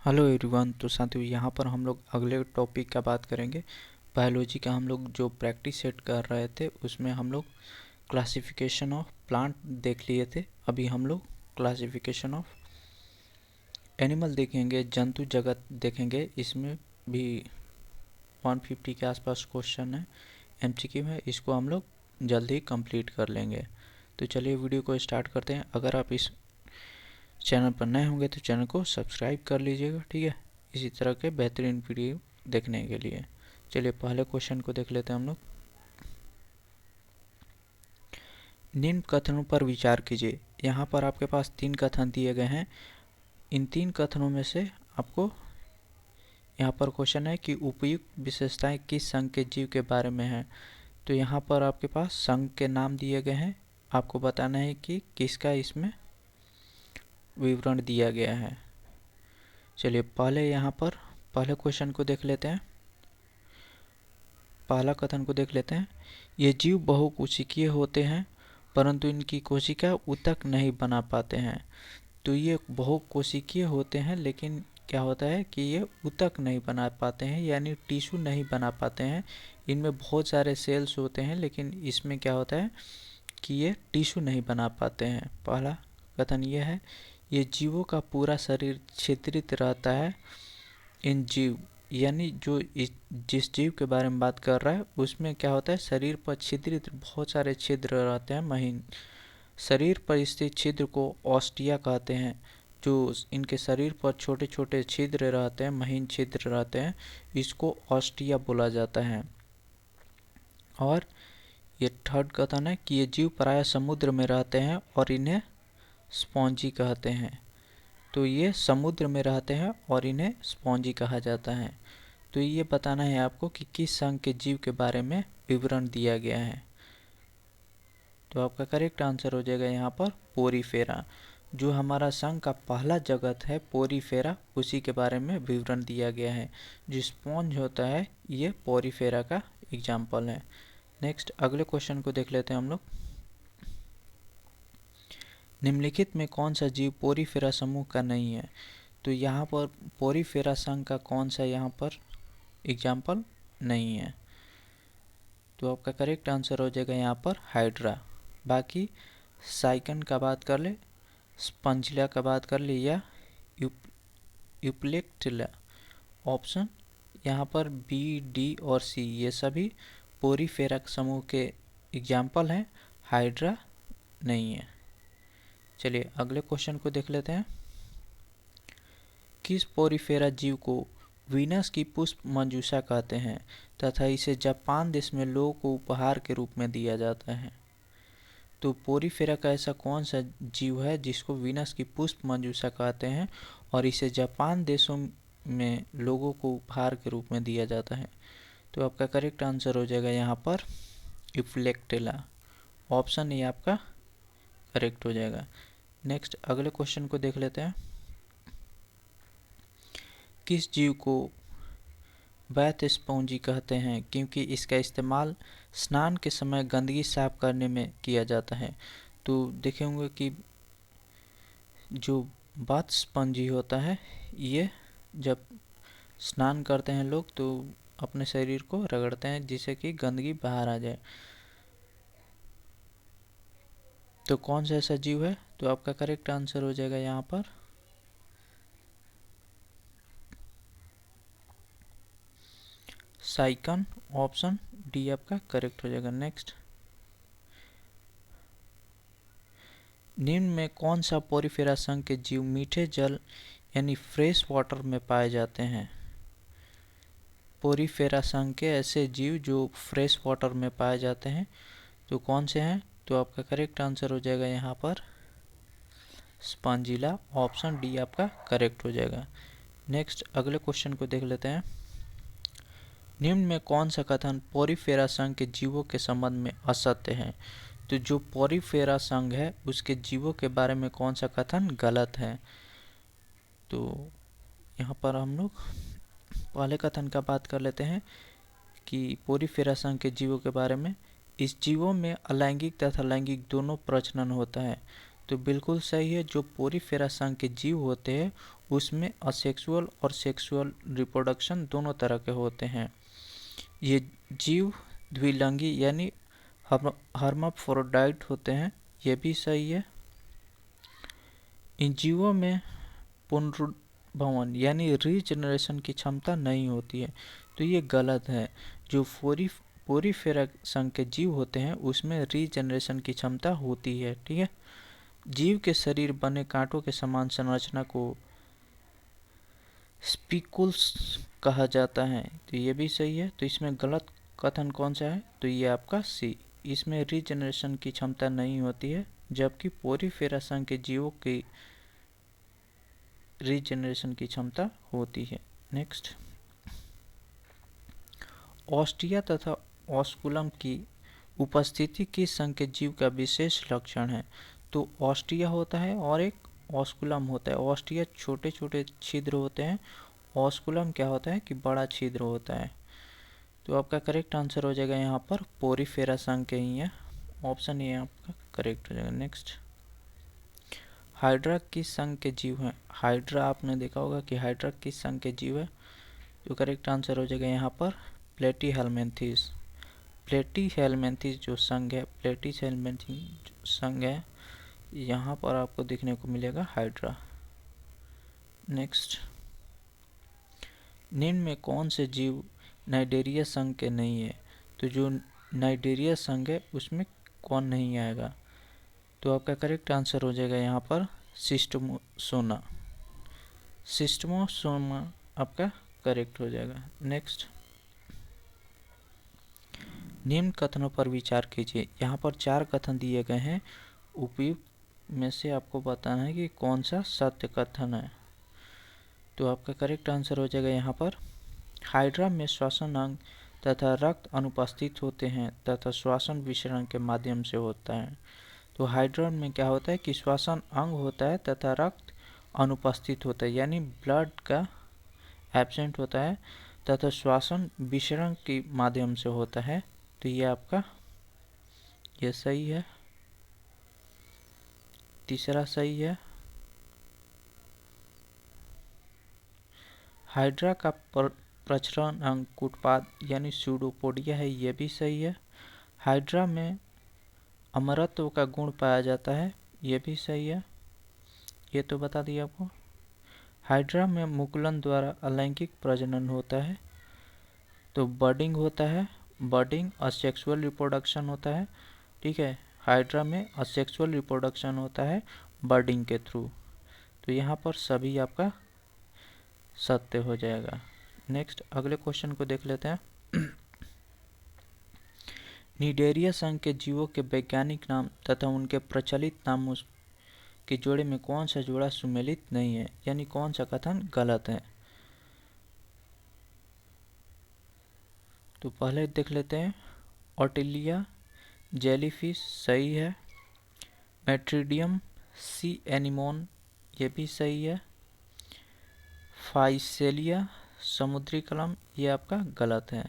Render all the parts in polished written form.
Hello everyone. तो साथियों, यहाँ पर हम लोग अगले टॉपिक का बात करेंगे। बायोलॉजी का हम लोग जो प्रैक्टिस सेट कर रहे थे उसमें हम लोग क्लासिफिकेशन ऑफ प्लांट देख लिए थे। अभी हम लोग क्लासिफिकेशन ऑफ एनिमल देखेंगे, जंतु जगत देखेंगे। इसमें भी 150 के आसपास क्वेश्चन है, एमसीक्यू है। इसको हम लोग जल्दी कंप्लीट कर लेंगे। तो चलिए वीडियो को स्टार्ट करते हैं। अगर आप इस चैनल पर नए होंगे तो चैनल को सब्सक्राइब कर लीजिएगा, ठीक है, इसी तरह के बेहतरीन वीडियो देखने के लिए। चलिए पहले क्वेश्चन को देख लेते हैं हम लोग। निम्न कथनों पर विचार कीजिए। यहाँ पर आपके पास 3 कथन दिए गए हैं। इन 3 कथनों में से आपको यहाँ पर क्वेश्चन है कि उपयुक्त विशेषताएं किस संघ के जीव के बारे में है। तो यहाँ पर आपके पास संघ के नाम दिए गए हैं, आपको बताना है कि किसका इसमें विवरण दिया गया है। चलिए पहले क्वेश्चन को देख लेते हैं। पहला कथन को देख लेते हैं। ये जीव बहुकोशिकीय होते हैं परंतु इनकी कोशिका ऊतक नहीं बना पाते हैं। तो ये बहुकोशिकीय होते हैं लेकिन क्या होता है कि ये ऊतक नहीं बना पाते हैं, यानी टिश्यू नहीं बना पाते हैं। इनमें बहुत सारे सेल्स होते हैं लेकिन इसमें क्या होता है कि ये टिश्यू नहीं बना पाते हैं। पहला कथन ये है। ये जीवों का पूरा शरीर छिद्रित रहता है। इन जीव यानी जिस जीव के बारे में बात कर रहा है उसमें क्या होता है, शरीर पर छिद्रित बहुत सारे छिद्र रहते हैं, महीन। शरीर पर स्थित छिद्र को ऑस्टिया कहते हैं। जो इनके शरीर पर छोटे छोटे छिद्र रहते हैं, महीन छिद्र रहते हैं, इसको ऑस्टिया बोला जाता है। और ये थर्ड कथन है कि ये जीव प्रायः समुद्र में रहते हैं और इन्हें स्पॉन्जी कहते हैं। तो ये समुद्र में रहते हैं और इन्हें स्पॉन्जी कहा जाता है। तो ये बताना है आपको कि किस संघ के जीव के बारे में विवरण दिया गया है। तो आपका करेक्ट आंसर हो जाएगा यहाँ पर पोरीफेरा। जो हमारा संघ का पहला जगत है पोरीफेरा, उसी के बारे में विवरण दिया गया है। जो स्पॉन्ज होता है ये पोरीफेरा का एग्जाम्पल है। नेक्स्ट अगले क्वेश्चन को देख लेते हैं हम लोग। निम्नलिखित में कौन सा जीव पोरीफेरा समूह का नहीं है। तो यहाँ पर पोरीफेरा संघ का कौन सा यहाँ पर एग्जाम्पल नहीं है। तो आपका करेक्ट आंसर हो जाएगा यहाँ पर हाइड्रा। बाकी साइकन का बात कर ले, स्पंजिला का बात कर ले, या यूप्लेक्टिला। ऑप्शन यहाँ पर बी, डी और सी ये सभी पोरीफेरा समूह के एग्जाम्पल हैं, हाइड्रा नहीं है। चलिए अगले क्वेश्चन को देख लेते हैं। किस पोरीफेरा जीव को वीनस की पुष्प मंजूषा कहते हैं तथा इसे जापान देश में लोगों को उपहार के रूप में दिया जाता है। तो पोरीफेरा का ऐसा कौन सा जीव है जिसको वीनस की पुष्प मंजूषा कहते हैं और इसे जापान देशों में लोगों को उपहार के रूप में दिया जाता है। तो आपका करेक्ट आंसर हो जाएगा यहाँ पर यूप्लेक्टिला। ऑप्शन ए आपका करेक्ट हो जाएगा। नेक्स्ट अगले क्वेश्चन को देख लेते हैं। किस जीव को बैथ स्पॉन्जी कहते हैं क्योंकि इसका इस्तेमाल स्नान के समय गंदगी साफ करने में किया जाता है। तो देखे होंगे कि जो बाथ स्पंजी होता है ये जब स्नान करते हैं लोग तो अपने शरीर को रगड़ते हैं जिससे कि गंदगी बाहर आ जाए। तो कौन सा ऐसा जीव है। तो आपका करेक्ट आंसर हो जाएगा यहाँ पर साइकन। ऑप्शन डी आपका करेक्ट हो जाएगा। नेक्स्ट निम्न में कौन सा पोरीफेरा संघ के जीव मीठे जल यानी फ्रेश वाटर में पाए जाते हैं। पोरीफेरा संघ के ऐसे जीव जो फ्रेश वाटर में पाए जाते हैं तो कौन से हैं। तो आपका करेक्ट आंसर हो जाएगा यहाँ पर स्पंजिला। ऑप्शन डी आपका करेक्ट हो जाएगा। नेक्स्ट अगले क्वेश्चन को देख लेते हैं। निम्न में कौन सा कथन पोरीफेरा संघ के जीवों के संबंध में असत्य है। तो जो पोरीफेरा संघ है उसके जीवों के बारे में कौन सा कथन गलत है। तो यहाँ पर हम लोग पहले कथन का बात कर लेते हैं कि पोरीफेरा संघ के जीवों के बारे में। इस जीवों में अलैंगिक तथा लैंगिक दोनों प्रजनन होता है। तो बिल्कुल सही है। जो पोरीफेरा संघ के जीव होते हैं उसमें असेक्सुअल और सेक्सुअल रिप्रोडक्शन दोनों तरह के होते हैं। ये जीव द्विलिंगी यानी हर्माफ्रोडाइट होते हैं, ये भी सही है। इन जीवों में पुनरुद्भवन यानी रीजनरेशन की क्षमता नहीं होती है, तो ये गलत है। जो पोरीफेरा संघ के जीव होते हैं उसमें रीजनरेशन की क्षमता होती है। ठीक है, जीव के शरीर बने कांटों के समान संरचना को स्पिकुल्स कहा जाता है, तो ये भी सही है। तो इसमें गलत कथन कौन सा है, तो ये आपका सी, इसमें रीजनरेशन की क्षमता नहीं होती है, जबकि पोरीफेरा संघ के जीवों की रीजनरेशन की क्षमता होती है। नेक्स्ट, ऑस्टिया तथा ऑस्कुलम की उपस्थिति किस संघ के जीव का विशेष लक्षण है, तो ऑस्टिया होता है और एक ऑस्कुलम होता है। ऑस्टिया छोटे छोटे छिद्र होते हैं, ऑस्कुलम क्या होता है कि बड़ा छिद्र होता है। तो आपका करेक्ट आंसर हो जाएगा यहाँ पर पोरीफेरा संघ के ही है, ऑप्शन ए आपका करेक्ट हो जाएगा। नेक्स्ट, हाइड्रा किस संघ के जीव हैं, हाइड्रा आपने देखा होगा कि हाइड्रा किस संघ के जीव है, तो करेक्ट आंसर हो जाएगा यहाँ पर प्लेटीहेल्मिन्थेस। प्लेटीहेल्मिन्थेस जो संघ है, प्लेटीहेल्मिन्थेस जो संघ है, यहाँ पर आपको देखने को मिलेगा हाइड्रा। नेक्स्ट, निम्न में कौन से जीव नाइडेरिया संघ के नहीं है, तो जो नाइडेरिया संघ है उसमें कौन नहीं आएगा, तो आपका करेक्ट आंसर हो जाएगा यहाँ पर सिस्टमोसोना। सिस्टमोसोमा आपका करेक्ट हो जाएगा। नेक्स्ट, निम्न कथनों पर विचार कीजिए। यहाँ पर 4 कथन दिए गए हैं, उपयुक्त में से आपको बताना है कि कौन सा सत्य कथन है। तो आपका करेक्ट आंसर हो जाएगा यहाँ पर हाइड्रा में श्वसन अंग तथा रक्त अनुपस्थित होते हैं तथा श्वसन विसरण के माध्यम से होता है। तो हाइड्रा में क्या होता है कि श्वसन अंग होता है तथा रक्त अनुपस्थित होता है, यानी ब्लड का एब्सेंट होता है तथा श्वसन विसरण के माध्यम से होता है। तो ये आपका ये सही है, तीसरा सही है। हाइड्रा का प्रचलन अंग कूटपाद यानी सूडोपोडिया है, ये भी सही है। हाइड्रा में अमरत्व का गुण पाया जाता है, ये भी सही है, ये तो बता दिया आपको। हाइड्रा में मुकुलन द्वारा अलैंगिक प्रजनन होता है, तो बर्डिंग होता है, बर्डिंग असेक्सुअल रिप्रोडक्शन होता है। ठीक है, हाइड्रा में असेक्सुअल रिप्रोडक्शन होता है बर्डिंग के थ्रू, तो यहाँ पर सभी आपका सत्य हो जाएगा। नेक्स्ट, अगले क्वेश्चन को देख लेते हैं। निडेरिया संघ के जीवों के वैज्ञानिक नाम तथा उनके प्रचलित नामों के जोड़े में कौन सा जोड़ा सुमेलित नहीं है, यानी कौन सा कथन गलत है। तो पहले देख लेते हैं, ऑटिलिया जेलीफिश सही है, मेट्रिडियम सी एनिमोन ये भी सही है, फाइसेलिया समुद्री कलम ये आपका गलत है,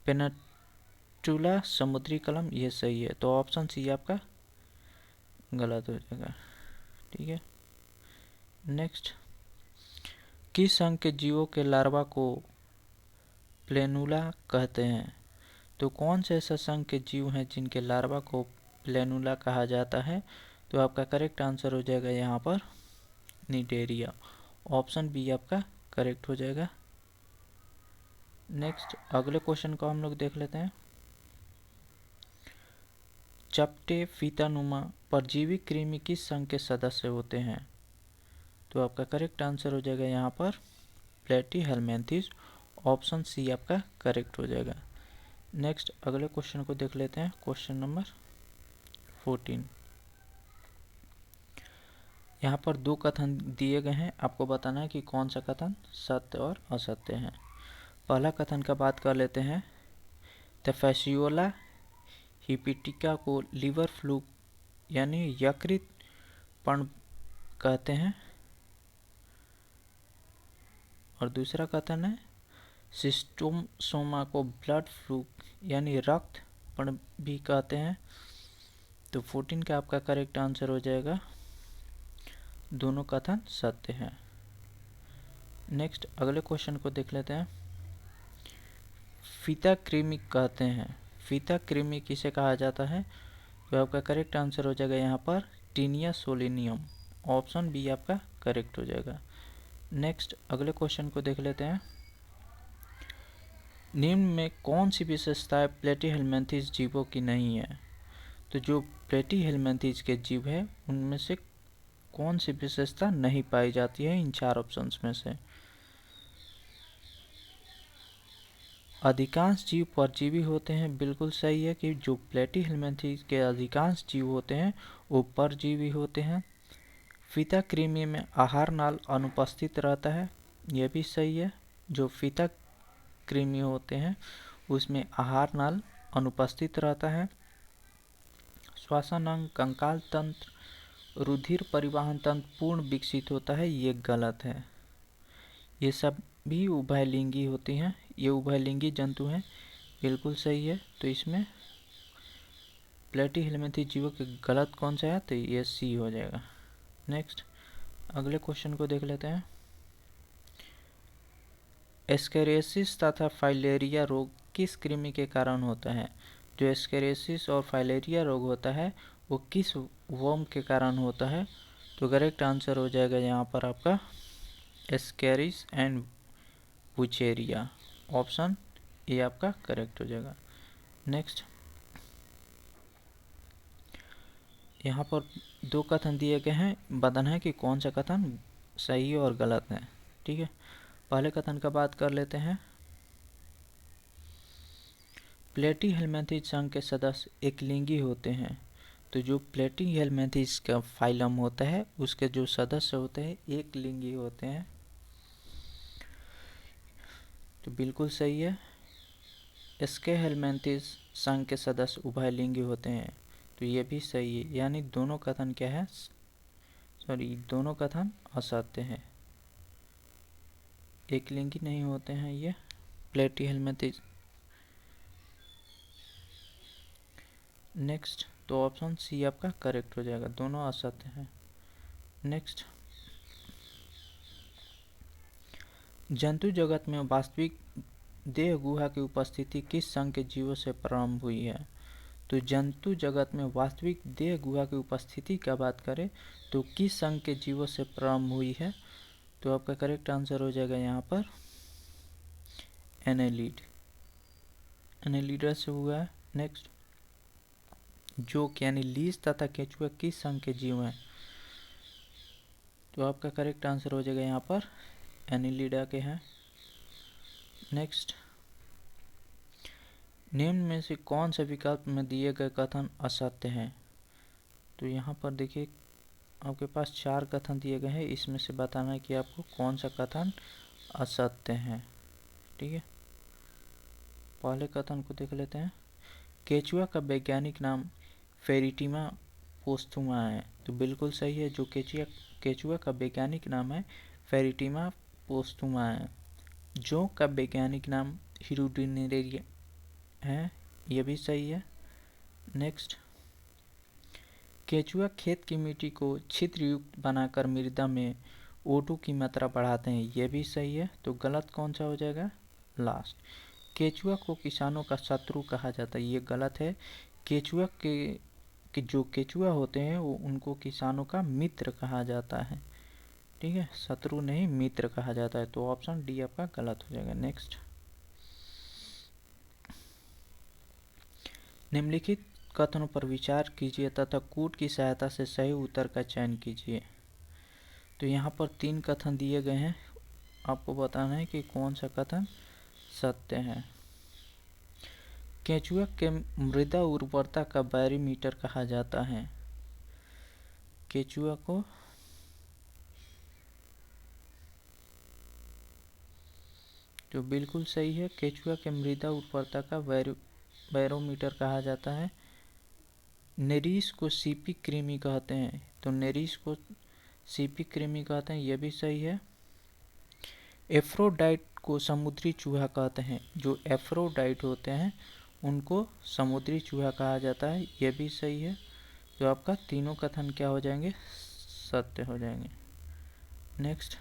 पेनाटुला समुद्री कलम ये सही है, तो ऑप्शन सी आपका गलत हो जाएगा। ठीक है, नेक्स्ट, किस संघ के जीवों के लार्वा को प्लेनुला कहते हैं, तो कौन से ऐसा संघ के जीव हैं जिनके लार्वा को प्लेनुला कहा जाता है, तो आपका करेक्ट आंसर हो जाएगा यहाँ पर निडेरिया, ऑप्शन बी आपका करेक्ट हो जाएगा। नेक्स्ट, अगले क्वेश्चन को हम लोग देख लेते हैं। चपटे फीतानुमा परजीवी कृमि किस संघ के सदस्य होते हैं, तो आपका करेक्ट आंसर हो जाएगा यहाँ पर प्लेटीहेल्मिन्थेस, ऑप्शन सी आपका करेक्ट हो जाएगा। नेक्स्ट, अगले क्वेश्चन को देख लेते हैं, क्वेश्चन नंबर 14। यहाँ पर 2 कथन दिए गए हैं, आपको बताना है कि कौन सा कथन सत्य और असत्य है। पहला कथन का बात कर लेते हैं, द फैसियोला हिपिटिका को लिवर फ्लू यानी यकृत पण कहते हैं, और दूसरा कथन है सिस्टोसोमा को ब्लड फ्लू यानी रक्त पण भी कहते हैं। तो 14 का आपका करेक्ट आंसर हो जाएगा, दोनों कथन सत्य हैं। नेक्स्ट अगले क्वेश्चन को देख लेते हैं। फीता कृमि कहते हैं, फीता कृमि किसे कहा जाता है? तो आपका करेक्ट आंसर हो जाएगा यहाँ पर टीनिया सोलिनियम, ऑप्शन बी आपका करेक्ट हो जाएगा। नेक्स्ट अगले क्वेश्चन को देख लेते हैं। निम्न में कौन सी विशेषताएं प्लेटीहेल्मिन्थेस जीवों की नहीं है? तो जो प्लेटीहेल्मिन्थेस के जीव है उनमें से कौन सी विशेषता नहीं पाई जाती है इन चार ऑप्शंस में से? अधिकांश जीव परजीवी होते हैं, बिल्कुल सही है कि जो प्लेटीहेल्मिन्थेस के अधिकांश जीव होते हैं वो परजीवी होते हैं। फीता कृमि में आहार नाल अनुपस्थित रहता है, यह भी सही है। जो फीता कृमि होते हैं उसमें आहार नाल अनुपस्थित रहता है। श्वसन अंग, कंकाल तंत्र, रुधिर परिवहन तंत्र पूर्ण विकसित होता है, ये गलत है। ये सब भी उभयलिंगी होती हैं, ये उभयलिंगी जंतु हैं, बिल्कुल सही है। तो इसमें प्लेटीहेल्मिन्थेस जीवों के गलत कौन सा है? तो ये सी हो जाएगा। नेक्स्ट अगले क्वेश्चन को देख लेते हैं। एस्केरियासिस तथा फाइलेरिया रोग किस कृमि के कारण होता है? जो एस्केरियासिस और फाइलेरिया रोग होता है वो किस वर्म के कारण होता है? तो करेक्ट आंसर हो जाएगा यहाँ पर आपका Ascaris and Wuchereria, option A आपका करेक्ट हो जाएगा। नेक्स्ट यहाँ पर दो कथन दिए गए हैं, बदन है कि कौन सा कथन सही और गलत है। ठीक है, पहले कथन का बात कर लेते हैं। प्लेटीहेल्मिन्थेस संघ के सदस्य एकलिंगी होते हैं। तो जो प्लेटीहेल्मिन्थेस का फाइलम होता है उसके जो सदस्य होते हैं एकलिंगी होते हैं, तो बिल्कुल सही है। एस्केहेल्मिन्थेस संघ के सदस्य उभयलिंगी होते हैं, तो ये भी सही है। यानी दोनों कथन क्या है? दोनों कथन असत्य हैं, एकलिंगी नहीं होते हैं ये प्लेटीहेल्मिन्थेस। नेक्स्ट तो ऑप्शन सी आपका करेक्ट हो जाएगा, दोनों असत्य हैं। नेक्स्ट जंतु जगत में वास्तविक देह गुहा की उपस्थिति किस संघ के जीवों से प्रारंभ हुई है? तो जंतु जगत में वास्तविक देह गुहा की उपस्थिति का बात करें तो किस संघ के जीवों से प्रारंभ हुई है? तो आपका करेक्ट आंसर हो जाएगा यहाँ पर एनेलिड, एनेलिडा से हुआ है। नेक्स्ट जोक यानी लीस तथा केचुआ किस संघ के जीव हैं? तो आपका करेक्ट आंसर हो जाएगा यहाँ पर एनेलिडा के हैं। नेक्स्ट निम्न में से कौन से विकल्प में दिए गए कथन असत्य हैं? तो यहाँ पर देखिए आपके पास चार कथन दिए गए हैं, इसमें से बताना है कि आपको कौन सा कथन असत्य है। ठीक है, पहले कथन को देख लेते हैं। केचुआ का वैज्ञानिक नाम फेरिटिमा पोस्थुमा है, तो बिल्कुल सही है। जो केचुआ का वैज्ञानिक नाम है फेरिटिमा पोस्थुमा है। जोंक का वैज्ञानिक नाम हिरुडिनेरिया है, यह भी सही है। नेक्स्ट केचुआ खेत की मिट्टी को छिद्र युक्त बनाकर मृदा में O2 की मात्रा बढ़ाते हैं, यह भी सही है। तो गलत कौन सा हो जाएगा? लास्ट। केचुआ को किसानों का शत्रु कहा जाता है, ये गलत है। केचुआ के जो केचुआ होते हैं वो उनको किसानों का मित्र कहा जाता है। ठीक है, शत्रु नहीं मित्र कहा जाता है, तो ऑप्शन डी आपका गलत हो जाएगा। नेक्स्ट निम्नलिखित कथनों पर विचार कीजिए तथा कूट की सहायता से सही उत्तर का चयन कीजिए। तो यहाँ पर तीन कथन दिए गए हैं, आपको बताना है कि कौन सा कथन सत्य है। केचुआ के मृदा उर्वरता का बैरोमीटर कहा जाता है। केचुआ को तो बिल्कुल सही है, केचुआ के मृदा उर्वरता का बैरोमीटर कहा जाता है। नेरिस को सीपी कृमि कहते हैं, तो नेरिस को सीपी कृमि कहते हैं, यह भी सही है। एफ्रोडाइट को समुद्री चूहा कहते हैं, जो एफ्रोडाइट होते हैं उनको समुद्री चूहा कहा जाता है, यह भी सही है। तो आपका तीनों कथन क्या हो जाएंगे? सत्य हो जाएंगे। नेक्स्ट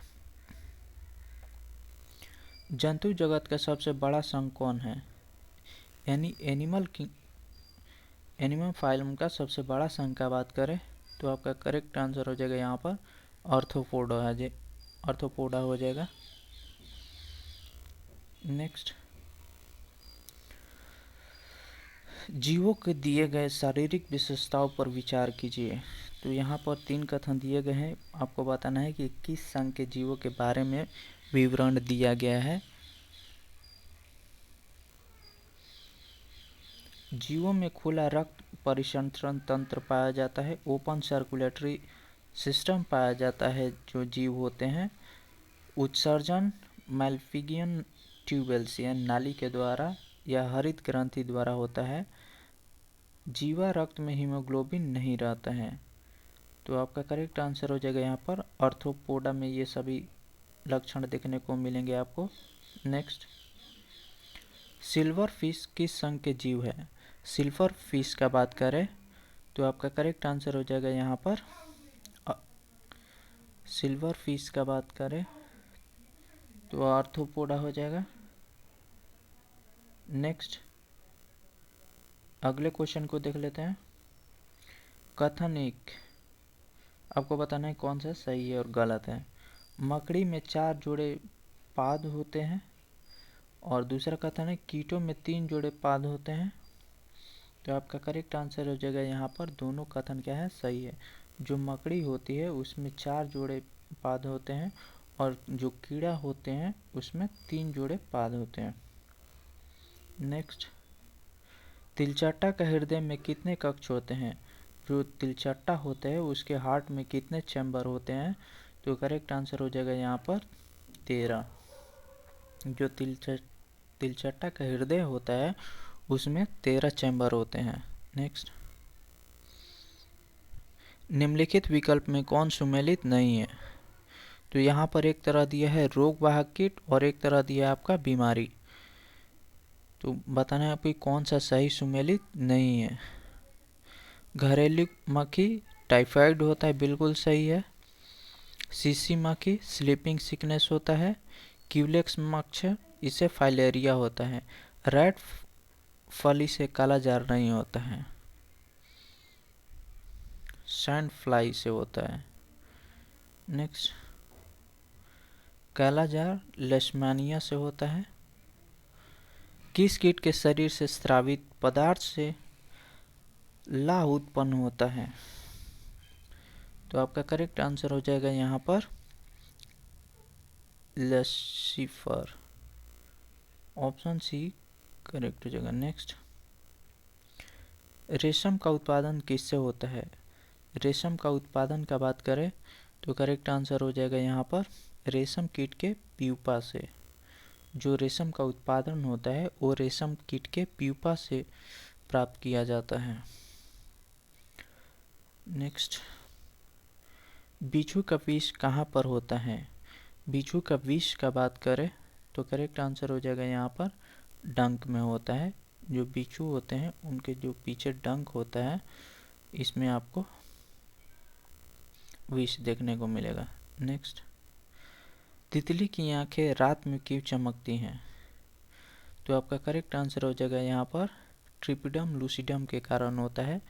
जंतु जगत का सबसे बड़ा संघ कौन है? यानी एनिमल फाइलम का सबसे बड़ा संघ का बात करें तो आपका करेक्ट आंसर हो जाएगा यहाँ पर आर्थ्रोपोडा है, आर्थ्रोपोडा हो जाएगा। नेक्स्ट, जीवों के दिए गए शारीरिक विशेषताओं पर विचार कीजिए। तो यहाँ पर 3 कथन दिए गए हैं, आपको बताना है कि किस संघ के जीवों के बारे में विवरण दिया गया है। जीवों में खुला रक्त परिसंचरण तंत्र पाया जाता है, ओपन सर्कुलेटरी सिस्टम पाया जाता है जो जीव होते हैं। उत्सर्जन मैल्फिगियन ट्यूबेल्स या नाली के द्वारा या हरित ग्रंथि द्वारा होता है। जीवा रक्त में हीमोग्लोबिन नहीं रहता है। तो आपका करेक्ट आंसर हो जाएगा यहाँ पर आर्थ्रोपोडा में ये सभी लक्षण देखने को मिलेंगे आपको। नेक्स्ट, सिल्वर फिश किस संघ के जीव है? सिल्वर फिश का बात करें तो आपका करेक्ट आंसर हो जाएगा यहाँ पर सिल्वर फिश का बात करें तो आर्थ्रोपोडा हो जाएगा। नेक्स्ट, अगले क्वेश्चन को देख लेते हैं। कथन 1, आपको बताना है कौन सा सही है और गलत है। मकड़ी में 4 जोड़े पाद होते हैं। और दूसरा कथन है कीटों में 3 जोड़े पाद होते हैं। तो आपका करेक्ट आंसर हो जाएगा यहाँ पर दोनों कथन क्या है, सही है। जो मकड़ी होती है उसमें 4 जोड़े पाद होते हैं और जो कीड़ा होते हैं उसमें 3 जोड़े पाद होते हैं। नेक्स्ट, तिलचट्टा का हृदय में कितने कक्ष होते हैं? जो तिलचट्टा होता है उसके हार्ट में कितने चैम्बर होते हैं? तो करेक्ट आंसर हो जाएगा यहाँ पर 13। जो तिलचट्टा का हृदय होता है उसमें 13 चैम्बर होते हैं। नेक्स्ट, निम्नलिखित विकल्प में कौन सुमेलित नहीं है? तो यहाँ पर एक तरह दिया है रोगवाहक कीट और एक तरह दिया है आपका बीमारी। तो बताना है आपकी कौन सा सही सुमेलित नहीं है। घरेलू मक्खी टाइफाइड होता है, बिल्कुल सही है। सीसी मक्खी स्लीपिंग सिकनेस होता है। क्यूलेक्स मच्छर इसे फाइलेरिया होता है। रेड फली से काला जार नहीं होता है, सैंड फ्लाई से होता है। नेक्स्ट, काला जार लेशमानिया से होता है। किस कीट के शरीर से स्रावित पदार्थ से लाह उत्पन्न होता है? तो आपका करेक्ट आंसर हो जाएगा यहाँ पर लसीफर, ऑप्शन सी करेक्ट हो जाएगा। नेक्स्ट, रेशम का उत्पादन किससे होता है? रेशम का उत्पादन का बात करें तो करेक्ट आंसर हो जाएगा यहाँ पर रेशम कीट के प्यूपा से। जो रेशम का उत्पादन होता है वो रेशम कीट के प्यूपा से प्राप्त किया जाता है। नेक्स्ट, बिच्छू का विष कहाँ पर होता है? बिच्छू का विष का बात करें तो करेक्ट आंसर हो जाएगा यहाँ पर डंक में होता है। जो बिच्छू होते हैं उनके जो पीछे डंक होता है इसमें आपको विष देखने को मिलेगा। नेक्स्ट, तितली की आंखें रात में क्यों चमकती हैं? तो आपका करेक्ट आंसर हो जाएगा यहाँ पर ट्रिपिडम लूसिडम के कारण होता है।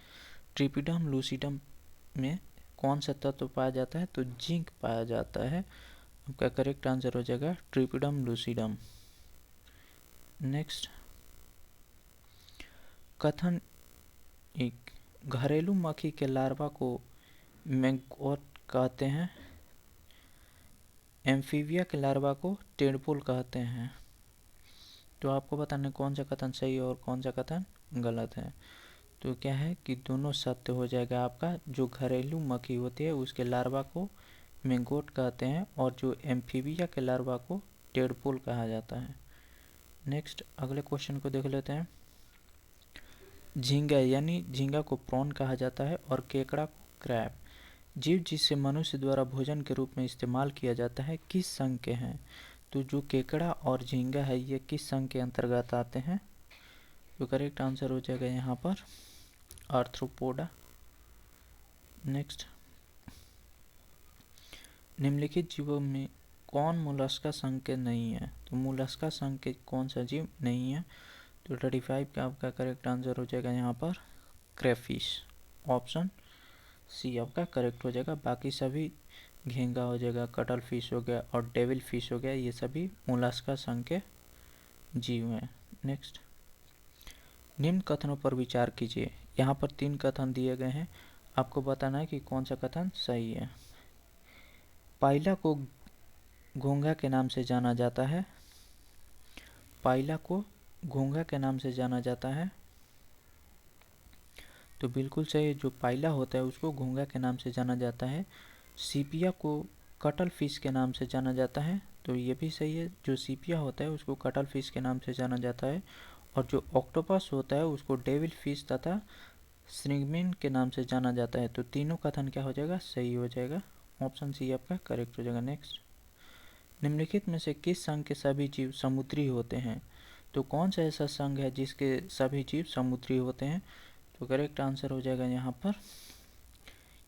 ट्रिपिडम लूसिडम में कौन सा तत्व पाया जाता है? तो जिंक पाया जाता है। आपका करेक्ट आंसर हो जाएगा ट्रिपिडम लूसिडम। नेक्स्ट, कथन 1, घरेलू मक्खी के लार्वा को मैगोट कहते हैं। एम्फीबिया के लार्वा को टेडपोल कहते हैं। तो आपको बताना कौन सा कथन सही है और कौन सा कथन गलत है। तो क्या है कि दोनों सत्य हो जाएगा आपका। जो घरेलू मक्खी होती है उसके लार्वा को मैगोट कहते हैं और जो एम्फीबिया के लार्वा को टेडपोल कहा जाता है। नेक्स्ट, अगले क्वेश्चन को देख लेते हैं। झींगा यानी झींगा को प्रॉन कहा जाता है और केकड़ा को क्रैब। जीव जिसे मनुष्य द्वारा भोजन के रूप में इस्तेमाल किया जाता है किस संघ के हैं? तो जो केकड़ा और झींगा है ये किस संघ के अंतर्गत आते हैं? तो करेक्ट आंसर हो जाएगा यहाँ पर आर्थ्रोपोडा। नेक्स्ट, निम्नलिखित जीवों में कौन मोलस्का संघ के नहीं है? तो मोलस्का संघ के कौन सा जीव नहीं है? तो 35 का आपका करेक्ट आंसर हो जाएगा यहाँ पर क्रेफिश। ऑप्शन सी आपका करेक्ट हो जाएगा। बाकी सभी घेंगा हो जाएगा, कटल फिश हो गया और डेविल फिश हो गया, ये सभी मोलस्का संघ के जीव हैं। नेक्स्ट, निम्न कथनों पर विचार कीजिए। यहाँ पर 3 कथन दिए गए हैं, आपको बताना है कि कौन सा कथन सही है। पाइला को घोंघा के नाम से जाना जाता है। पाइला को घोंघा के नाम से जाना जाता है, तो बिल्कुल सही। जो पाइला होता है उसको घोंघा के नाम से जाना जाता है। सीपिया को कटल फिश के नाम से जाना जाता है, तो ये भी सही है। जो सीपिया होता है उसको कटल फिश के नाम से जाना जाता है। और जो ऑक्टोपस होता है उसको डेविल फिश तथा श्रिंगमिन के नाम से जाना जाता है। तो तीनों कथन क्या हो जाएगा? सही हो जाएगा। ऑप्शन सी आपका करेक्ट हो जाएगा। नेक्स्ट, निम्नलिखित में से किस संघ के सभी जीव समुद्री होते हैं? तो कौन सा ऐसा संघ है जिसके सभी जीव समुद्री होते हैं? तो करेक्ट आंसर हो जाएगा यहाँ पर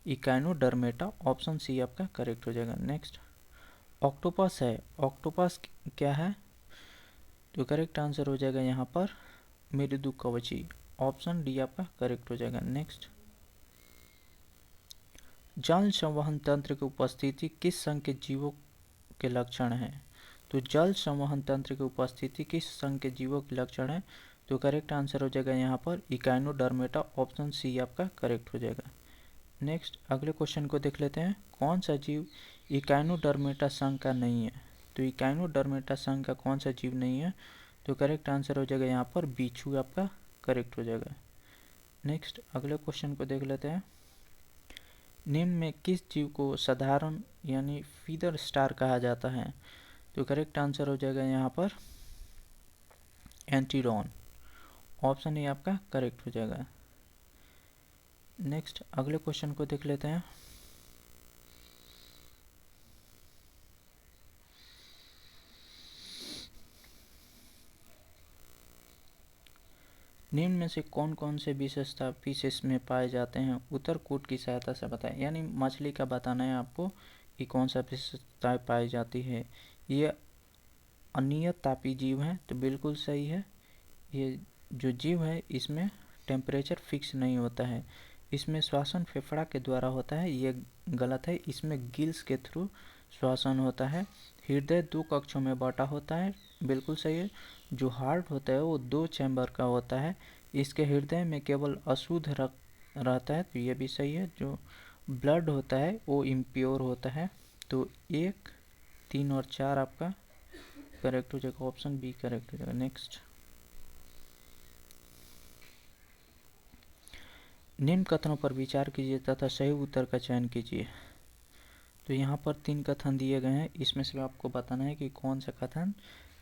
इकाइनोडर्मेटा। ऑप्शन सी आपका करेक्ट हो जाएगा। नेक्स्ट, ऑक्टोपस है। ऑक्टोपस क्या है? तो करेक्ट आंसर हो जाएगा यहाँ पर मृदुकवची। ऑप्शन डी आपका करेक्ट हो जाएगा। नेक्स्ट, जल संवहन तंत्र की उपस्थिति किस संघ के जीवों के लक्षण है? तो जल संवहन तंत्र की उपस्थिति किस संघ के जीवों के लक्षण है? तो करेक्ट आंसर हो जाएगा यहाँ पर इकाइनोडर्मेटा। ऑप्शन सी आपका करेक्ट हो जाएगा। नेक्स्ट, अगले क्वेश्चन को देख लेते हैं। कौन सा जीव इकाइनोडर्मेटा संघ का नहीं है? तो इकाइनोडर्मेटा संघ का कौन सा जीव नहीं है? तो करेक्ट आंसर हो जाएगा यहाँ पर बिच्छू आपका करेक्ट हो जाएगा। नेक्स्ट, अगले क्वेश्चन को देख लेते हैं। निम्न में किस जीव को साधारण यानी फीदर स्टार कहा जाता है? तो करेक्ट आंसर हो जाएगा यहाँ पर एंटीरॉन। ऑप्शन ए आपका करेक्ट हो जाएगा। नेक्स्ट, अगले क्वेश्चन को देख लेते हैं। निम्न में से कौन कौन से विशेषता फिशेस में पाए जाते हैं? उत्तर कूट की सहायता से बताएं। यानी मछली का बताना है आपको कि कौन सा विशेषताएं पाई जाती है। ये अनियत तापी जीव है, तो बिल्कुल सही है। ये जो जीव है इसमें टेम्परेचर फिक्स नहीं होता है। इसमें श्वसन फेफड़ा के द्वारा होता है, ये गलत है। इसमें गिल्स के थ्रू श्वसन होता है। हृदय 2 कक्षों में बांटा होता है, बिल्कुल सही है। जो हार्ट होता है वो 2 चैम्बर का होता है। इसके हृदय में केवल अशुद्ध रक्त रहता है, तो ये भी सही है। जो ब्लड होता है वो इम्प्योर होता है। तो 1, 3 और 4 आपका करेक्ट हो जाएगा। ऑप्शन बी करेक्ट हो जाएगा। नेक्स्ट, निम्न कथनों पर विचार कीजिए तथा सही उत्तर का चयन कीजिए। तो यहाँ पर 3 कथन दिए गए हैं, इसमें से आपको बताना है कि कौन सा कथन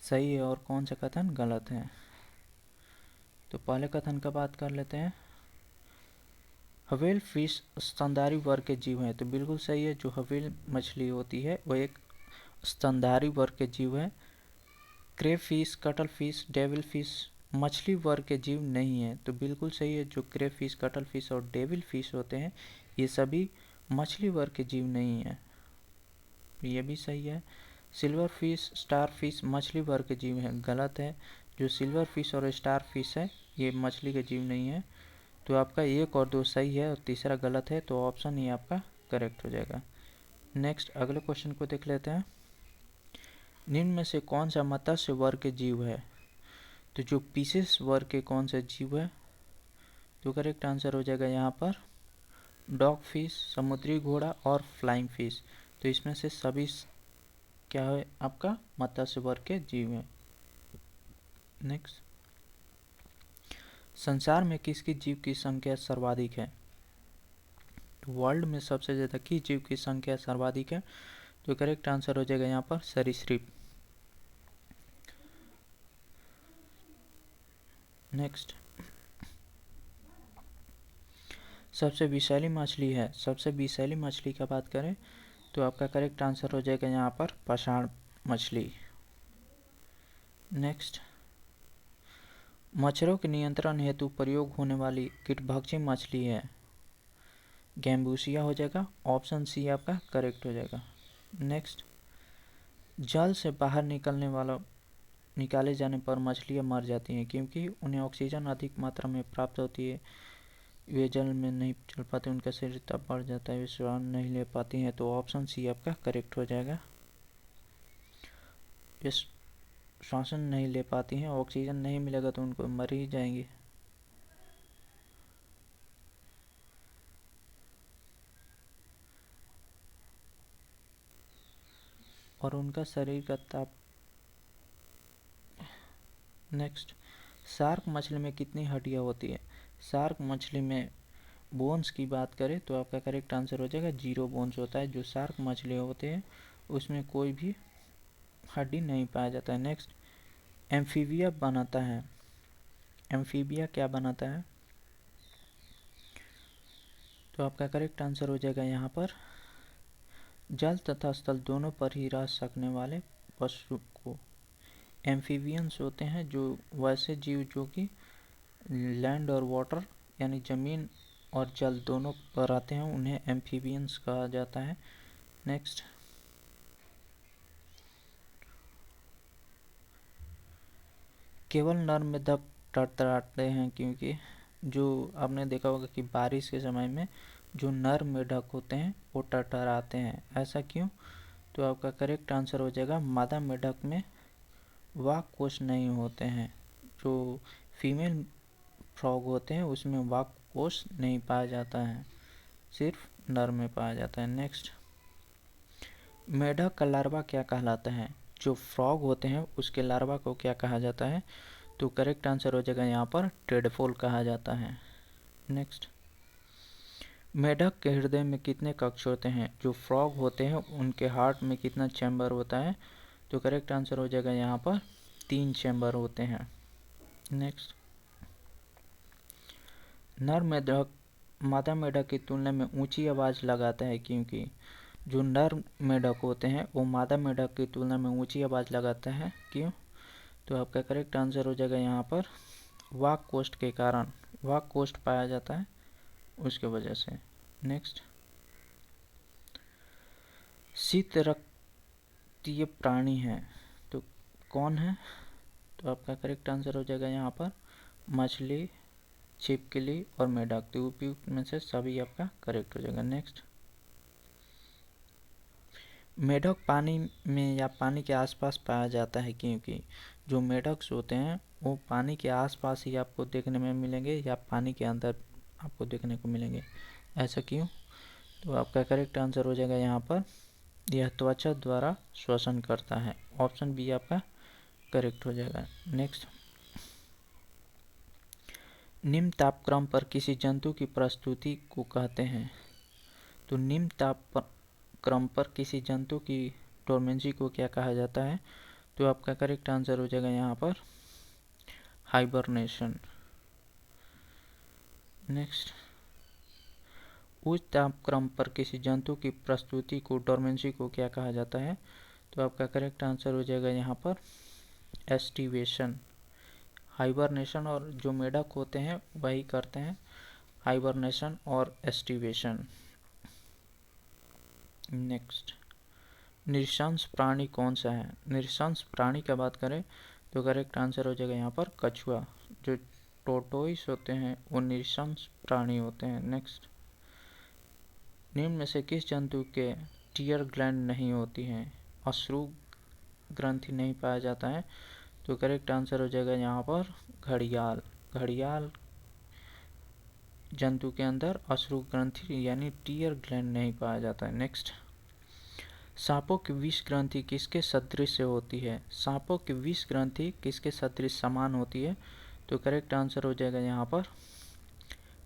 सही है और कौन सा कथन गलत है। तो पहले कथन का बात कर लेते हैं। हवेल फिश स्तनधारी वर्ग के जीव हैं, तो बिल्कुल सही है। जो हवेल मछली होती है वो एक स्तनधारी वर्ग के जीव है। Crayfish, cuttle fish, devil fish मछली वर्ग के जीव नहीं है, तो बिल्कुल सही है। जो क्रेफिश, कटल फिश और डेविल फिश होते हैं ये सभी मछली वर्ग के जीव नहीं है, ये भी सही है। सिल्वर फिश, स्टार फिश मछली वर्ग के जीव हैं, गलत है। जो सिल्वर फिश और स्टार फिश है ये मछली के जीव नहीं है। तो आपका 1 और 2 सही है और तीसरा गलत है, तो ऑप्शन ये आपका करेक्ट हो जाएगा। नेक्स्ट, अगले क्वेश्चन को देख लेते हैं। निम्न में से कौन सा मत्स्य वर्ग के जीव है? तो जो पीसेस वर्ग के कौन से जीव है? तो करेक्ट आंसर हो जाएगा यहाँ पर डॉग फिश, समुद्री घोड़ा और फ्लाइंग फिश। तो इसमें से सभी क्या है? आपका मत्स्य वर्ग के जीव है। नेक्स्ट, संसार में किसकी जीव की संख्या सर्वाधिक है? तो वर्ल्ड में सबसे ज़्यादा किस जीव की संख्या सर्वाधिक है? तो करेक्ट आंसर हो जाएगा यहाँ पर सरीसृप। नेक्स्ट, सबसे विषैली मछली है। सबसे विषैली मछली का बात करें तो आपका करेक्ट आंसर हो जाएगा यहाँ पर पाषाण मछली। नेक्स्ट, मच्छरों के नियंत्रण हेतु प्रयोग होने वाली कीटभक्षी मछली है। गैम्बूसिया हो जाएगा। ऑप्शन सी आपका करेक्ट हो जाएगा। नेक्स्ट, जल से बाहर निकाले जाने पर मछलियाँ मर जाती हैं क्योंकि उन्हें ऑक्सीजन अधिक मात्रा में प्राप्त होती है। वे जल में नहीं चल पाते, उनका शरीर तब बढ़ जाता है, वे श्वास नहीं ले पाती हैं। तो ऑप्शन सी आपका करेक्ट हो जाएगा। वे श्वासन नहीं ले पाती हैं, ऑक्सीजन नहीं मिलेगा तो उनको मर ही जाएंगे। और उनका शरीर का ताप। नेक्स्ट, शार्क मछली में कितनी हड्डियाँ होती है? शार्क मछली में बोन्स की बात करें तो आपका करेक्ट आंसर हो जाएगा 0 बोन्स होता है। जो शार्क मछली होते हैं उसमें कोई भी हड्डी नहीं पाया जाता है। नेक्स्ट, एम्फीबिया बनाता है। एम्फीबिया क्या बनाता है? तो आपका करेक्ट आंसर हो जाएगा यहाँ पर जल तथा स्थल दोनों पर ही रह सकने वाले पशु को एम्फीबियंस होते हैं। जो वैसे जीव जो कि लैंड और वाटर यानी ज़मीन और जल दोनों पर आते हैं उन्हें एम्फीबियंस कहा जाता है। नेक्स्ट, केवल नर मेढक टड़टड़ाते हैं क्योंकि जो आपने देखा होगा कि बारिश के समय में जो नर मेढक होते हैं वो टड़टड़ाते हैं, ऐसा क्यों? तो आपका करेक्ट आंसर हो जाएगा मादा मेढक में वाक कोष नहीं होते हैं। जो फीमेल फ्रॉग होते हैं उसमें वाक कोष नहीं पाया जाता है, सिर्फ नर में पाया जाता है। नेक्स्ट, मेढक का लार्वा क्या कहलाता है? जो फ्रॉग होते हैं उसके लार्वा को क्या कहा जाता है? तो करेक्ट आंसर हो जाएगा यहाँ पर टेडफोल कहा जाता है। नेक्स्ट, मेढक के हृदय में कितने कक्ष होते हैं? जो फ्रॉग होते हैं उनके हार्ट में कितना चैम्बर होता है? तो करेक्ट आंसर हो जाएगा यहाँ पर 3 चैम्बर होते हैं। नेक्स्ट, नर मेढक मादा मेढक की तुलना में ऊंची आवाज़ लगाता है क्योंकि जो नर मेढक होते हैं वो मादा मेढक की तुलना में ऊंची आवाज़ लगाता है, क्यों? तो आपका करेक्ट आंसर हो जाएगा यहाँ पर वाक कोष्ठ के कारण, वाक कोष्ठ पाया जाता है उसके वजह से। नेक्स्ट, शीत रक्तीय प्राणी है तो कौन है? तो आपका करेक्ट आंसर हो जाएगा यहाँ पर मछली, छिपकली और मेढक। तो उपयुक्त में से सभी आपका करेक्ट हो जाएगा। नेक्स्ट, मेढक पानी में या पानी के आसपास पाया जाता है क्योंकि जो मेढक्स होते हैं वो पानी के आसपास ही आपको देखने में मिलेंगे या पानी के अंदर आपको देखने को मिलेंगे, ऐसा क्यों? तो आपका करेक्ट आंसर हो जाएगा यहाँ पर यह त्वचा द्वारा श्वसन करता है। ऑप्शन बी आपका करेक्ट हो जाएगा। नेक्स्ट, निम्न तापक्रम पर किसी जंतु की प्रस्तुति को कहते हैं? तो निम्न तापक्रम पर किसी जंतु की डोरमेंसी को क्या कहा जाता है? तो आपका करेक्ट आंसर हो जाएगा यहाँ पर हाइबरनेशन। नेक्स्ट, उच्च तापक्रम पर किसी जंतु की प्रस्तुति को डोरमेंसी को क्या कहा जाता है? तो आपका करेक्ट आंसर हो जाएगा यहाँ पर एस्टिवेशन। हाइबरनेशन और जो मेढक होते हैं वही करते हैं हाइबरनेशन और एस्टिवेशन। नेक्स्ट, नृशंस प्राणी कौन सा है? नृशंस प्राणी का बात करें तो करेक्ट आंसर हो जाएगा यहाँ पर कछुआ। जो टोटोइस होते हैं वो नृशंस प्राणी होते हैं। नेक्स्ट, निम्न में से किस जंतु के टीयर ग्लैंड नहीं होती हैं? अश्रु ग्रंथि नहीं पाया जाता है। तो करेक्ट आंसर हो जाएगा यहाँ पर घड़ियाल। घड़ियाल जंतु के अंदर अश्रु ग्रंथि यानी टीयर ग्लैंड नहीं पाया जाता है। नेक्स्ट, सांपों की विष ग्रंथि किसके सदृश होती है? सांपों की विष ग्रंथि किसके सदृश समान होती है? तो करेक्ट आंसर हो जाएगा यहाँ पर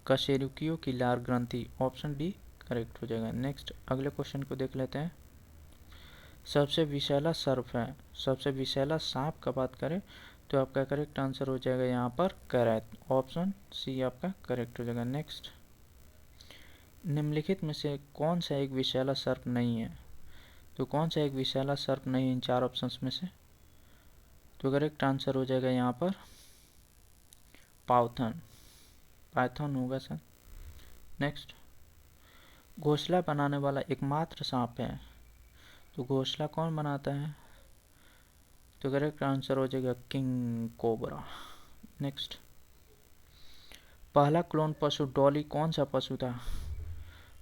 कशेरुकियों की लार ग्रंथि। ऑप्शन डी करेक्ट हो जाएगा। नेक्स्ट, अगले क्वेश्चन को देख लेते हैं। सबसे विषैला सर्प है, सबसे विषैला सांप का बात करें तो आपका करेक्ट आंसर हो जाएगा यहाँ पर करैत। ऑप्शन सी आपका करेक्ट हो जाएगा। नेक्स्ट, निम्नलिखित में से कौन सा एक विषैला सर्प नहीं है? तो कौन सा एक विषैला सर्प नहीं है इन 4 ऑप्शंस में से? तो करेक्ट आंसर हो जाएगा यहाँ पर पाइथन। पाइथन होगा सर। नेक्स्ट, घोंसला बनाने वाला एकमात्र सांप है तो घोंसला कौन बनाता है? तो करेक्ट आंसर हो जाएगा किंग कोबरा। नेक्स्ट, पहला क्लोन पशु डॉली कौन सा पशु था?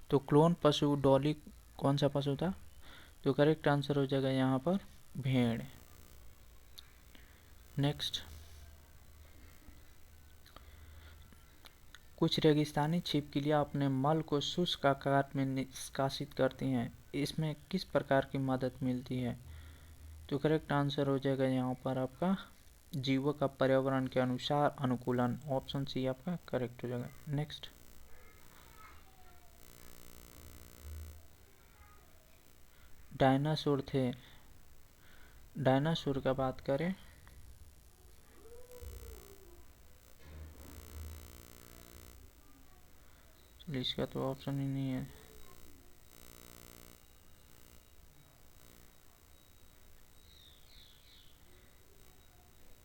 तो क्लोन पशु डॉली कौन सा पशु था? तो करेक्ट आंसर हो जाएगा यहाँ पर भेड़। नेक्स्ट, कुछ रेगिस्तानी छिपकलियाँ अपने मल को शुष्क आकार में निष्कासित करती हैं, इसमें किस प्रकार की मदद मिलती है? तो करेक्ट आंसर हो जाएगा यहाँ पर आपका जीवों का पर्यावरण के अनुसार अनुकूलन। ऑप्शन सी आपका करेक्ट हो जाएगा। नेक्स्ट, डायनासोर थे, डायनासोर का बात करें इसका तो ऑप्शन ही नहीं है।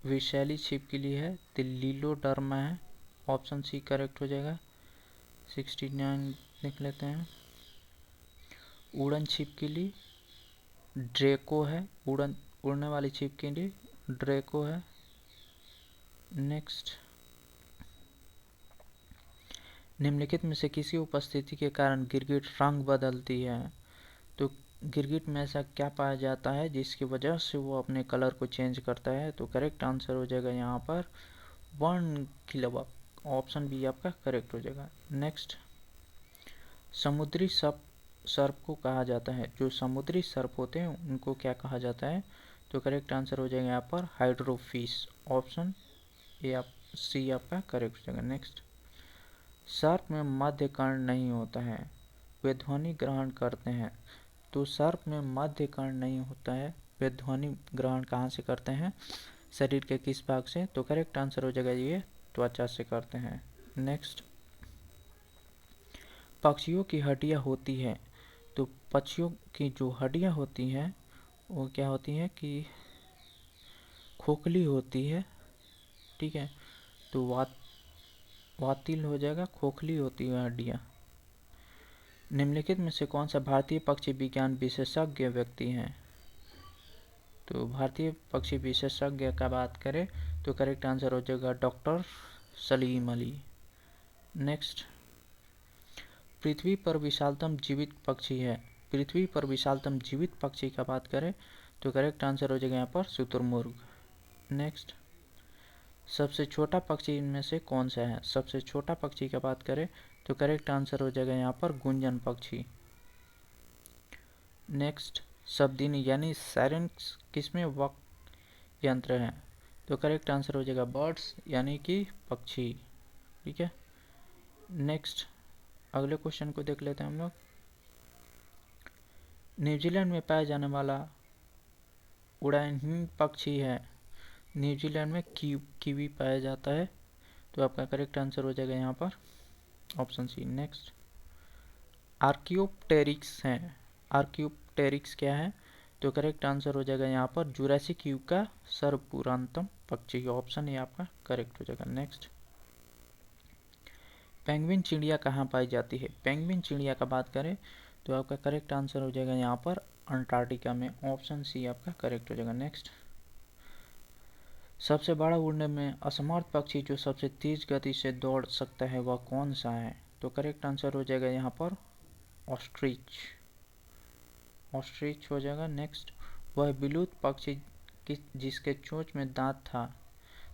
विषैली छिपकली है, तिल्लीलोडर्मा है। ऑप्शन सी करेक्ट हो जाएगा। 69 लिख लेते हैं। उड़न छिपकली ड्रेको है, उड़ने वाली छिपकली ड्रेको है। नेक्स्ट, निम्नलिखित में से किसी उपस्थिति के कारण गिरगिट रंग बदलती है? तो गिरगिट में ऐसा क्या पाया जाता है जिसकी वजह से वो अपने कलर को चेंज करता है? तो करेक्ट आंसर हो जाएगा यहाँ पर वर्ण खिलवा। ऑप्शन बी आपका करेक्ट हो जाएगा। नेक्स्ट, समुद्री सर्प को कहा जाता है, जो समुद्री सर्प होते हैं उनको क्या कहा जाता है? तो करेक्ट आंसर हो जाएगा यहाँ पर हाइड्रोफिश। ऑप्शन ए आप सी आपका करेक्ट हो जाएगा। नेक्स्ट, सर्प में मध्य कर्ण नहीं होता है, वे ध्वनि ग्रहण करते हैं। तो सर्प में मध्य कर्ण नहीं होता है, वे ध्वनि ग्रहण कहाँ से करते हैं? शरीर के किस भाग से? तो करेक्ट आंसर हो जाएगा ये त्वचा से करते हैं। नेक्स्ट, पक्षियों की हड्डियाँ होती है, तो पक्षियों की जो हड्डियाँ होती हैं वो क्या होती हैं कि खोखली होती है। ठीक है, तो वातिल हो जाएगा, खोखली होती है हड्डियाँ। निम्नलिखित में से कौन सा भारतीय पक्षी विज्ञान विशेषज्ञ व्यक्ति हैं? तो भारतीय पक्षी विशेषज्ञ का बात करें तो करेक्ट आंसर हो जाएगा डॉक्टर सलीम अली। नेक्स्ट, पृथ्वी पर विशालतम जीवित पक्षी है, पृथ्वी पर विशालतम जीवित पक्षी का बात करें तो करेक्ट आंसर हो जाएगा यहाँ पर शुतुरमुर्ग। नेक्स्ट, सबसे छोटा पक्षी इनमें से कौन सा है? सबसे छोटा पक्षी का बात करें तो करेक्ट आंसर हो जाएगा यहाँ पर गुंजन पक्षी। नेक्स्ट, शब्दिनी यानी सायरेन्स किसमें वाक्य यंत्र है? तो करेक्ट आंसर हो जाएगा बर्ड्स यानी कि पक्षी। ठीक है, नेक्स्ट अगले क्वेश्चन को देख लेते हैं हम लोग। न्यूजीलैंड में पाया जाने वाला उड़ानहीन पक्षी है, न्यूजीलैंड में कीवी पाया जाता है। तो आपका करेक्ट आंसर हो जाएगा यहाँ पर ऑप्शन सी। नेक्स्ट, आर्कियोप्टेरिक्स है, आर्कियोप्टेरिक्स क्या है? तो करेक्ट आंसर हो जाएगा यहाँ पर जुरासिक युग का सर्वपुरातनतम पक्षी। ऑप्शन ए आपका करेक्ट हो जाएगा। नेक्स्ट, पेंगुइन चिड़िया कहाँ पाई जाती है? पेंगुइन चिड़िया का बात करें तो आपका करेक्ट आंसर हो जाएगा यहाँ पर अंटार्कटिका में। ऑप्शन सी आपका करेक्ट हो जाएगा। नेक्स्ट, सबसे बड़ा उड़ने में असमर्थ पक्षी जो सबसे तेज गति से दौड़ सकता है वह कौन सा है? तो करेक्ट आंसर हो जाएगा यहाँ पर ऑस्ट्रिच, ऑस्ट्रिच हो जाएगा। नेक्स्ट, वह विलुप्त पक्षी जिसके चोंच में दांत था,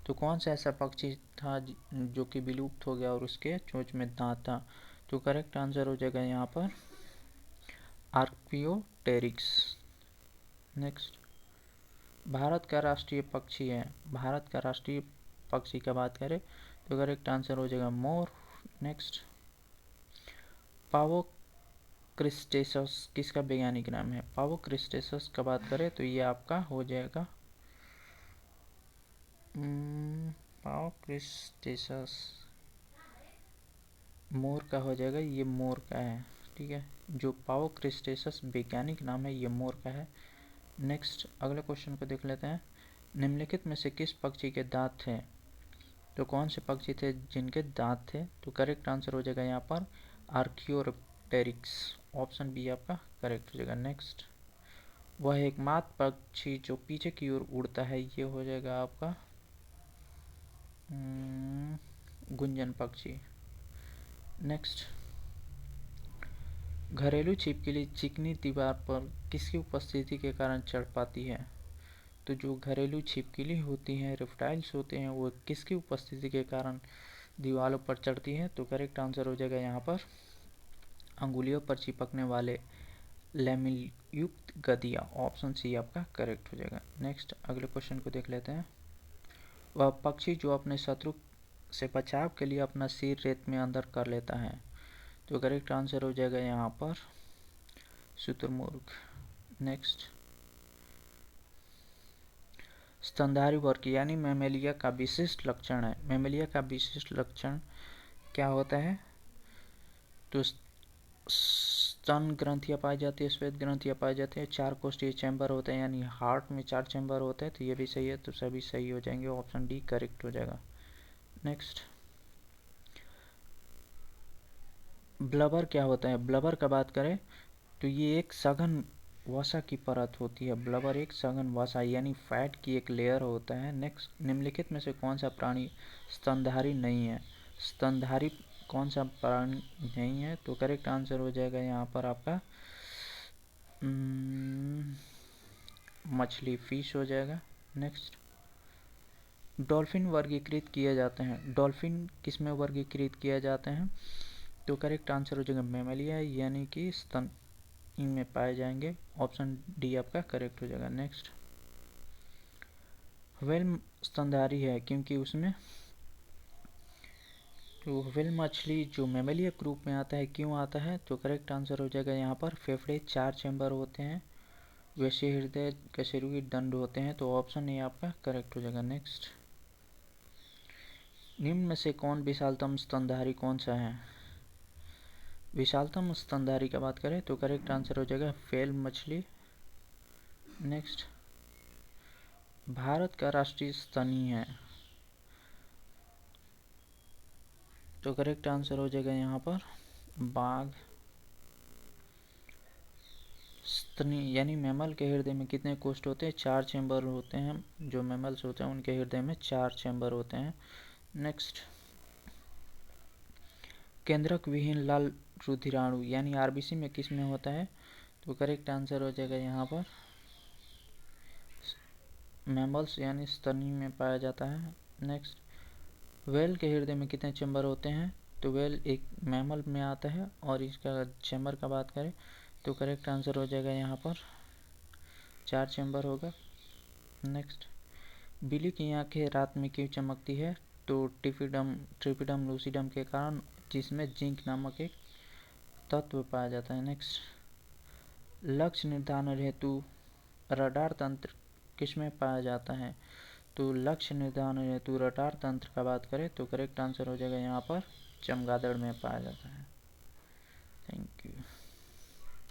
तो कौन सा ऐसा पक्षी था जो कि विलुप्त हो गया और उसके चोंच में दांत था? तो करेक्ट आंसर हो जाएगा यहाँ पर आर्कियोप्टेरिक्स। नेक्स्ट, भारत का राष्ट्रीय पक्षी है, भारत का राष्ट्रीय पक्षी का बात करें तो करेक्ट आंसर हो जाएगा मोर। नेक्स्ट, पावोक्रिस्टेसस किसका वैज्ञानिक नाम है? पावोक्रिस्टेसस का बात करें तो ये आपका हो जाएगा पावोक्रिस्टेसस मोर का हो जाएगा, ये मोर का है। ठीक है, जो पावोक्रिस्टेसस वैज्ञानिक नाम है ये मोर का है। नेक्स्ट अगले क्वेश्चन को देख लेते हैं। निम्नलिखित में से किस पक्षी के दांत थे? तो कौन से पक्षी थे जिनके दांत थे? तो करेक्ट आंसर हो जाएगा यहाँ पर आर्कियोप्टेरिक्स। ऑप्शन बी आपका करेक्ट हो जाएगा। नेक्स्ट, वह एकमात्र पक्षी जो पीछे की ओर उड़ता है, ये हो जाएगा आपका गुंजन पक्षी। नेक्स्ट, घरेलू छिपकली चिकनी दीवार पर किसकी उपस्थिति के कारण चढ़ पाती है? तो जो घरेलू छिपकली होती हैं, रेप्टाइल्स होते हैं, वो किसकी उपस्थिति के कारण दीवारों पर चढ़ती है? तो करेक्ट आंसर हो जाएगा यहाँ पर अंगुलियों पर चिपकने वाले लैमेल युक्त गदिया। ऑप्शन सी आपका करेक्ट हो जाएगा। नेक्स्ट, अगले क्वेश्चन को देख लेते हैं। वह पक्षी जो अपने शत्रु से बचाव के लिए अपना सिर रेत में अंदर कर लेता है। तो करेक्ट आंसर हो जाएगा यहाँ पर शुतुरमुर्ग। नेक्स्ट, स्तनधारी वर्ग यानी मैमेलिया का विशिष्ट लक्षण है। मैमेलिया का विशिष्ट लक्षण क्या होता है? तो स्तन ग्रंथियाँ पाई जाती है, श्वेत ग्रंथियाँ पाई जाती है, 4 कोष्ठीय चैम्बर होते हैं, यानी हार्ट में 4 चैम्बर होते हैं। तो ये भी सही है, तो सभी सही हो जाएंगे। ऑप्शन डी करेक्ट हो जाएगा। नेक्स्ट, ब्लबर क्या होता है? ब्लबर का बात करें तो ये एक सघन वसा की परत होती है। ब्लबर एक सघन वसा यानी फैट की एक लेयर होता है। नेक्स्ट, निम्नलिखित में से कौन सा प्राणी स्तनधारी नहीं है? स्तनधारी कौन सा प्राणी नहीं है? तो करेक्ट आंसर हो जाएगा यहाँ पर आपका मछली, फिश हो जाएगा। नेक्स्ट, डॉल्फिन वर्गीकृत किए जाते हैं। डॉल्फिन किस में वर्गीकृत किए जाते हैं? तो करेक्ट आंसर हो जाएगा मैमेलिया यानी कि स्तन में पाए जाएंगे। ऑप्शन डी आपका करेक्ट हो जाएगा। नेक्स्ट, व्हेल स्तनधारी है क्योंकि उसमें तो व्हेल मछली जो मैमेलिया ग्रुप में आता है, क्यों आता है? तो करेक्ट आंसर हो जाएगा यहाँ पर फेफड़े 4 चैम्बर होते हैं, वैसे हृदय कशेरुकी दंड होते हैं। तो ऑप्शन ए आपका करेक्ट हो जाएगा। नेक्स्ट, निम्न में से कौन विशालतम स्तनधारी कौन सा है? विशालतम स्तनधारी का बात करें तो करेक्ट आंसर हो जाएगा व्हेल मछली। नेक्स्ट, भारत का राष्ट्रीय स्तनी है। तो करेक्ट आंसर हो जाएगा यहाँ पर बाघ। स्तनी यानी मैमल के हृदय में कितने कोष्ठ होते हैं? 4 चैम्बर होते हैं। जो मैमल्स होते हैं उनके हृदय में 4 चैम्बर होते हैं। नेक्स्ट, केंद्रक विहीन लाल रुधिराणु यानी आरबीसी में किस में होता है? तो करेक्ट आंसर हो जाएगा यहाँ पर मैमल्स यानी स्तनी में पाया जाता है। नेक्स्ट, व्हेल के हृदय में कितने चैम्बर होते हैं? तो व्हेल एक मैमल में आता है और इसका चैम्बर का बात करें तो करेक्ट आंसर हो जाएगा यहाँ पर 4 चैम्बर होगा। नेक्स्ट, बिल्ली की आंखें रात में क्यों चमकती है? तो ट्रिपिडम लूसिडम के कारण, जिसमें जिंक नामक एक तत्व पाया जाता है। नेक्स्ट, लक्ष्य निर्धारण हेतु रडार तंत्र किसमें पाया जाता है? तो लक्ष्य निर्धारण हेतु रडार तंत्र का बात करें तो करेक्ट आंसर हो जाएगा यहाँ पर चमगादड़ में पाया जाता है। Thank you.